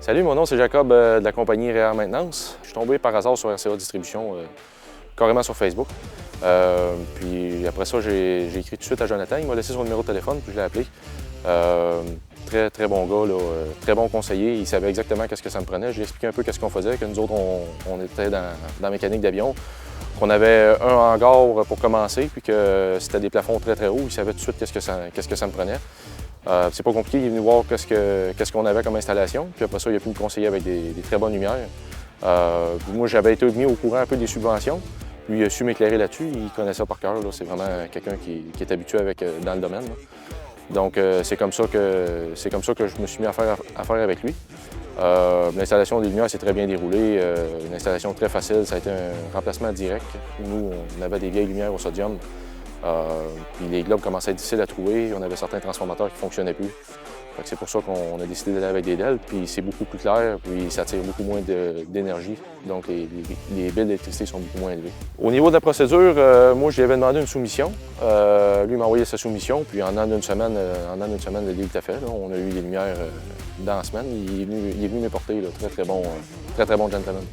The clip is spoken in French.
Salut, mon nom c'est Jacob de la compagnie REER Maintenance. Je suis tombé par hasard sur RCA Distribution, carrément sur Facebook. Puis après ça, j'ai écrit tout de suite à Jonathan. Il m'a laissé son numéro de téléphone, puis je l'ai appelé. Très bon gars, là, très bon conseiller. Il savait exactement qu'est-ce que ça me prenait. J'ai expliqué un peu qu'est-ce qu'on faisait, que nous autres, on était dans la mécanique d'avion, qu'on avait un hangar pour commencer, puis que c'était des plafonds très haut. Il savait tout de suite qu'est-ce que ça me prenait. C'est pas compliqué, il est venu voir qu'est-ce qu'on avait comme installation, puis après ça, il a pu me conseiller avec des très bonnes lumières. Moi, j'avais été mis au courant un peu des subventions, lui il a su m'éclairer là-dessus, il connaît ça par cœur, c'est vraiment quelqu'un qui est habitué dans le domaine. Là. Donc, c'est comme ça que je me suis mis à faire avec lui. L'installation des lumières s'est très bien déroulée, une installation très facile, ça a été un remplacement direct. Nous, on avait des vieilles lumières au sodium. Puis les globes commençaient à être difficiles à trouver, on avait certains transformateurs qui ne fonctionnaient plus. C'est pour ça qu'on a décidé d'aller avec des DEL, puis c'est beaucoup plus clair, puis ça tire beaucoup moins d'énergie, donc les billes d'électricité sont beaucoup moins élevés. Au niveau de la procédure, moi je lui avais demandé une soumission. Lui m'a envoyé sa soumission, puis en une semaine, le deal était fait. Là. On a eu les lumières dans la semaine. Il est venu m'apporter, très bon gentleman.